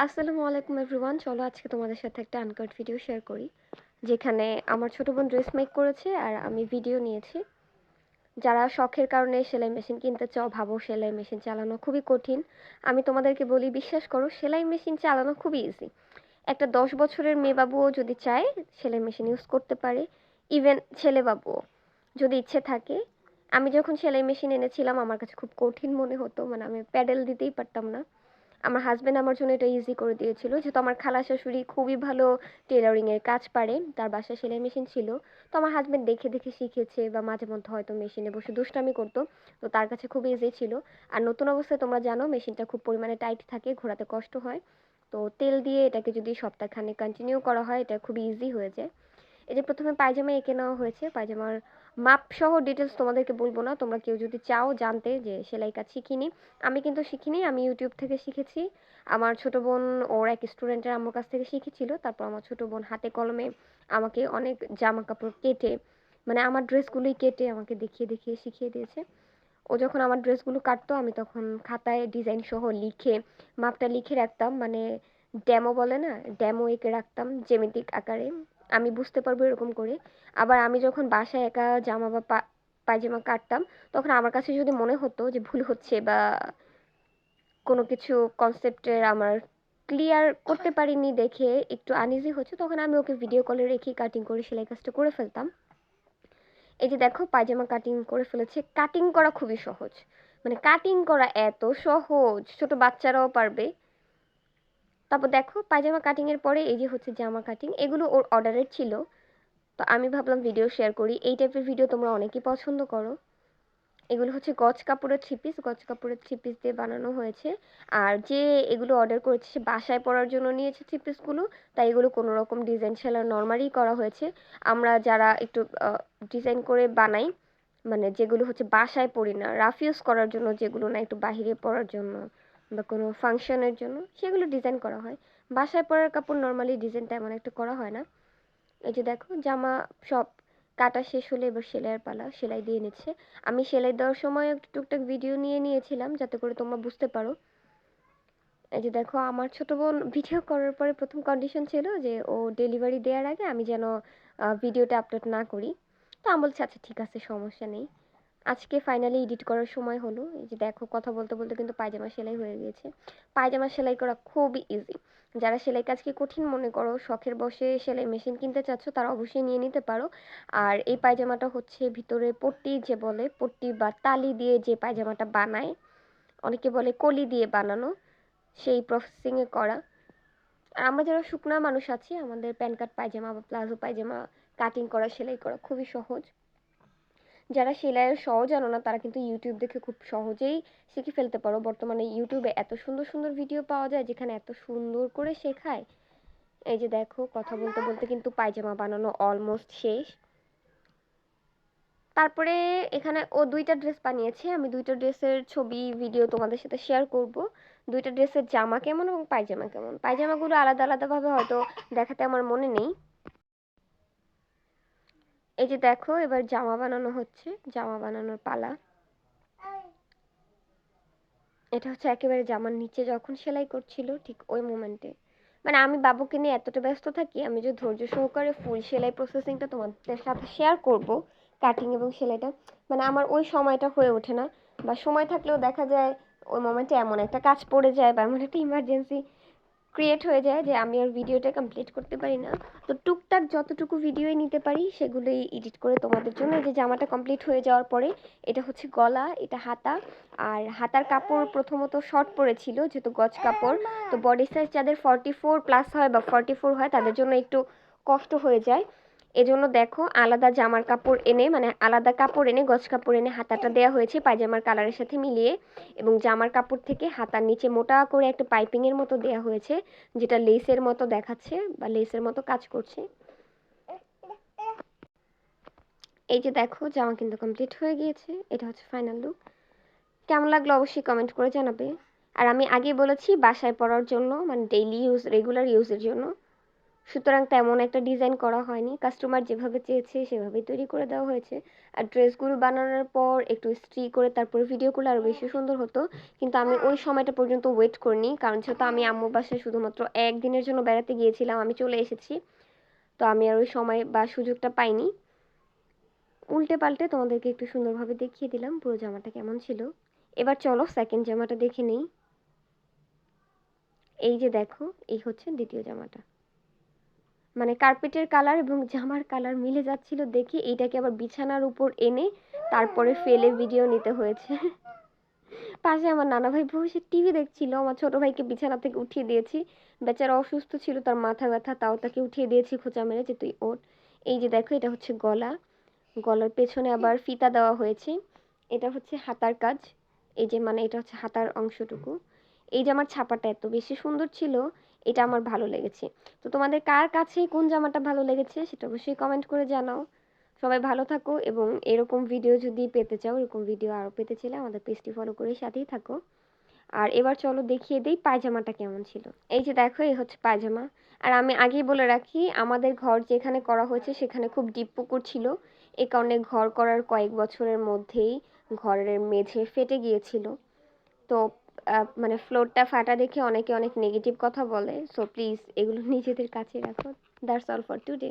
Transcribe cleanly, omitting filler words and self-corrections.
আসসালামু আলাইকুম এভরিওয়ান। চলো আজকে তোমাদের সাথে একটা আনকাট ভিডিও শেয়ার করি, যেখানে আমার ছোট বোন ড্রেস মেক করেছে আর আমি ভিডিও নিয়েছি। যারা শখের কারণে সেলাই মেশিন কিনতে চাও, ভাবো সেলাই মেশিন চালানো খুবই কঠিন, আমি তোমাদেরকে বলি বিশ্বাস করো, সেলাই মেশিন চালানো খুবই ইজি। একটা 10 বছরের মেয়ে বাবুও যদি চায় সেলাই মেশিন ইউজ করতে পারে, ইভেন ছেলে বাবুও যদি ইচ্ছে থাকে। আমি যখন সেলাই মেশিন এনেছিলাম আমার কাছে খুব কঠিন মনে হতো, মানে আমি প্যাডেল দিতেই পারতাম না। আমার হাজবেন্ড আমার জন্য এটা ইজি করে দিয়েছিল, যেহেতু আমার খালা শাশুড়ি খুবই ভালো টেলারিং এর কাজ পারে, তার বাসায় সেলাই মেশিন ছিল। তো আমার হাজবেন্ড দেখে দেখে শিখেছে, বা মাঝে মধ্যে হয়তো মেশিনে বসে দুষ্টামি করতো। তো তার কাছে খুব ইজি ছিল। আর নতুন অবস্থায় তোমরা জানো মেশিনটা খুব পরিমাণে টাইট থাকে, ঘোরাতে কষ্ট হয়। তো তেল দিয়ে এটাকে যদি সপ্তাহখানেক কন্টিনিউ করা হয় এটা খুবই ইজি হয়ে যায়। এই যে প্রথমে পায়জামা এঁকে নেওয়া হয়েছে, পায়জামার মাপ সহ ডিটেলস তোমাদেরকে বলবো না, তোমরা কেউ যদি চাও জানতে যে সেলাই কাজ শিখিনি, আমি কিন্তু শিখিনি, আমি ইউটিউব থেকে শিখেছি। আমার ছোট বোন ওর এক স্টুডেন্টের আম্মুর কাছ থেকে শিখেছিল, তারপর আমার ছোট বোন হাতে কলমে আমাকে অনেক জামা কাপড় কেটে, মানে আমার ড্রেসগুলোই কেটে আমাকে দেখিয়ে দেখিয়ে শিখিয়ে দিয়েছে। ও যখন আমার ড্রেসগুলো কাটতো আমি তখন খাতায় ডিজাইন সহ লিখে, মাপটা লিখে রাখতাম, মানে ডেমো বলে না, ডেমো এঁকে রাখতাম জ্যামিতিক আকারে, আমি বুঝতে পারবো এরকম করে। আবার আমি যখন বাসায় একা জামা বা পায়জামা কাটতাম, তখন আমার কাছে যদি মনে হতো যে ভুল হচ্ছে বা কোনো কিছু কনসেপ্টের আমার ক্লিয়ার করতে পারিনি দেখে একটু আনইজি হচ্ছে, তখন আমি ওকে ভিডিও কলে রেখে কাটিং করে সেলাই কাজটা করে ফেলতাম। এই যে দেখো পায়জামা কাটিং করে ফেলেছে। কাটিং করা খুবই সহজ, মানে কাটিং করা এত সহজ ছোট বাচ্চারাও পারবে। তারপর দেখো পায়জামা কাটিং এর পরে এই যে হচ্ছে জামা কাটিং, এগুলো ওর অর্ডারের ছিল। তো আমি ভাবলাম ভিডিও শেয়ার করি, এই টাইপের ভিডিও তোমরা অনেকেই পছন্দ করো। এগুলো হচ্ছে গজ কাপড়ের থ্রি পিস, গজ কাপড়ের থ্রি পিস দিয়ে বানানো হয়েছে। আর যে এগুলো অর্ডার করেছে সে বাসায় পরার জন্য নিয়েছে থ্রি পিসগুলো, তাই এগুলো কোনো রকম ডিজাইন ছাড়া নর্মালি করা হয়েছে। আমরা যারা একটু ডিজাইন করে বানাই, মানে যেগুলো হচ্ছে বাসায় পরি না, রাফ ইউজ করার জন্য যেগুলো না, একটু বাহিরে পরার জন্য বা কোনো ফাংশনের জন্য, সেগুলো ডিজাইন করা হয়। বাসায় পরার কাপড় নর্মালি ডিজাইন তেমন একটা করা হয় না। এই যে দেখো জামা সব কাটা শেষ হলে এবার সেলাইয়ের পালা, সেলাই দিয়ে নিচ্ছে। আমি সেলাই দেওয়ার সময় একটু টুকটাক ভিডিও নিয়ে নিয়েছিলাম যাতে করে তোমরা বুঝতে পারো। এই যে দেখো আমার ছোট বোন ভিডিও করার পরে প্রথম কন্ডিশন ছিল যে ও ডেলিভারি দেওয়ার আগে আমি যেন ভিডিওটা আপলোড না করি। তো আমি বলছি আচ্ছা ঠিক আছে, সমস্যা নেই। আজকে ফাইনালি এডিট করার সময় হলো। এই যে দেখো কথা বলতে বলতে কিন্তু পায়জামা সেলাই হয়ে গিয়েছে। পায়জামা সেলাই করা খুবই ইজি। যারা সেলাই কাজকে কঠিন মনে করো, শখের বশে সেলাই মেশিন কিনতে চাচ্ছ, তারা অবশ্যই নিয়ে নিতে পারো। আর এই পায়জামাটা হচ্ছে ভিতরে পট্টি, যে বলে পট্টি বা তালি দিয়ে যে পায়জামাটা বানায়, অনেকে বলে কলি দিয়ে বানানো, সেই প্রসেসিংয়ে করা। আর আমরা যারা শুকনা মানুষ আছি, আমাদের প্যান্ট কাট পায়জামা বা প্লাজো পায়জামা কাটিং করা, সেলাই করা খুবই সহজ। যারা সেলাইয়ের সহজ জানো না তারা কিন্তু ইউটিউব দেখে খুব সহজেই শিখে ফেলতে পারো। বর্তমানে ইউটিউবে এত সুন্দর সুন্দর ভিডিও পাওয়া যায় যেখানে এত সুন্দর করে শেখায়। এই যে দেখো কথা বলতে বলতে কিন্তু পায়জামা বানানো অলমোস্ট শেষ। তারপরে এখানে ও দুইটা ড্রেস বানিয়েছে, আমি দুইটা ড্রেসের ছবি ভিডিও তোমাদের সাথে শেয়ার করব। দুইটা ড্রেসের জামা কেমন এবং পায়জামা কেমন, পায়জামাগুলো আলাদা আলাদাভাবে হয়তো দেখাতে আমার মনে নেই। এই যে দেখো এবার জামা বানানো হচ্ছে, জামা বানানোর পালা। এটা হচ্ছে একেবারে জামার নিচে যখন সেলাই করছিল ঠিক ওই মোমেন্টে, মানে আমি বাবুকে নিয়ে এতটা ব্যস্ত থাকি, আমি যে ধৈর্য সহকারে ফুল সেলাই প্রসেসিংটা তোমাদের সাথে শেয়ার করব, কাটিং এবং সেলাইটা, মানে আমার ওই সময়টা হয়ে ওঠে না। বা সময় থাকলেও দেখা যায় ওই মোমেন্টে এমন একটা কাজ পড়ে যায় বা এমন একটা ইমার্জেন্সি ক্রিয়েট হয়ে যায় যে আমি আর ভিডিওটা কমপ্লিট করতে পারি না। তো টুকটাক যতটুকু ভিডিওই নিতে পারি সেগুলোই এডিট করে তোমাদের জন্য। এই যে জামাটা কমপ্লিট হয়ে যাওয়ার পরে এটা হচ্ছে গলা, এটা হাতা। আর হাতার কাপড় প্রথমত শর্ট পড়েছিল যেহেতু গজ কাপড়, তো বডি সাইজ যাদের 44+ হয় বা 44 হয় তাদের জন্য একটু কষ্ট হয়ে যায়। এজন্য দেখো আলাদা জামার কাপড় এনে, মানে আলাদা কাপড় এনে গজ কাপড় এনে হাতাটা দেওয়া হয়েছে পায়জামার কালারের সাথে মিলিয়ে, এবং জামার কাপড় থেকে হাতার নিচে মোটা করে একটা পাইপিং এর মতো দেওয়া হয়েছে, যেটা লেসের মতো দেখাচ্ছে বা লেসের মতো কাজ করছে। এই যে দেখো জামা কিন্তু কমপ্লিট হয়ে গিয়েছে, এটা হচ্ছে ফাইনাল লুক। কেমন লাগলো অবশ্যই কমেন্ট করে জানাবে। আর আমি আগেই বলেছি বাসায় পরার জন্য, মানে ডেইলি ইউজ, রেগুলার ইউজের জন্য। সুতরাং তেমন একটা ডিজাইন করা হয়নি। কাস্টমার যেভাবে চেয়েছে সেভাবেই তৈরি করে দেওয়া হয়েছে। আর ড্রেসগুলো বানানোর পর একটু ইস্ত্রি করে তারপরে ভিডিও করলে আরও বেশি সুন্দর হতো। কিন্তু আমি ওই সময়টা পর্যন্ত ওয়েট করিনি, কারণ যেহেতু আমি আম্মুর বাসায় শুধুমাত্র একদিনের জন্য বেড়াতে গিয়েছিলাম, আমি চলে এসেছি। তো আমি আর ওই সময় বা সুযোগটা পাইনি। উল্টে পাল্টে তোমাদেরকে একটু সুন্দরভাবে দেখিয়ে দিলাম পুরো জামাটা কেমন ছিল। এবার চলো সেকেন্ড জামাটা দেখে নেই। এই যে দেখো, এই হচ্ছে দ্বিতীয় জামাটা। মানে কার্পেটের কালার এবং জামার কালার মিলে যাচ্ছিল দেখে এইটাকে আবার বিছানার উপর এনে তারপরে ফেলে ভিডিও নিতে হয়েছে। পাশে আমার নানা ভাই বসে টিভি দেখছিল, আমার ছোট ভাইকে বিছানা থেকে উঠিয়ে দিয়েছি। বেচারা অসুস্থ ছিল, তার মাথা ব্যথা, তাও তাকে উঠিয়ে দিয়েছি খোঁচা মেরে যে তুই ওঠ। এই যে দেখো, এটা হচ্ছে গলা, গলার পেছনে আবার ফিতা দেওয়া হয়েছে। এটা হচ্ছে হাতার কাজ, এই যে মানে এটা হচ্ছে হাতার অংশটুকু। এই জামার ছাপাটা এত বেশি সুন্দর ছিল, এটা আমার ভালো লেগেছে। তো তোমাদের কার কাছে কোন জামাটা ভালো লেগেছে সেটা অবশ্যই কমেন্ট করে জানাও। সবাই ভালো থাকো, এবং এরকম ভিডিও যদি পেতে চাও, এরকম ভিডিও আরও পেতে চাইলে আমাদের পেজটি ফলো করে সাথেই থাকো। আর এবার চলো দেখিয়ে দেই পায়জামাটা কেমন ছিল। এই যে দেখো, এই হচ্ছে পায়জামা। আর আমি আগেই বলে রাখি, আমাদের ঘর যেখানে করা হয়েছে সেখানে খুব ডিপ পুকুর ছিল। এই কারণে ঘর করার কয়েক বছরের মধ্যেই ঘরের মেঝে ফেটে গিয়েছিল। তো মানে ফ্লোরটা ফাটা দেখে অনেকে অনেক নেগেটিভ কথা বলে। সো প্লিজ এগুলো নিজেদের কাছে রাখো। That's all for today.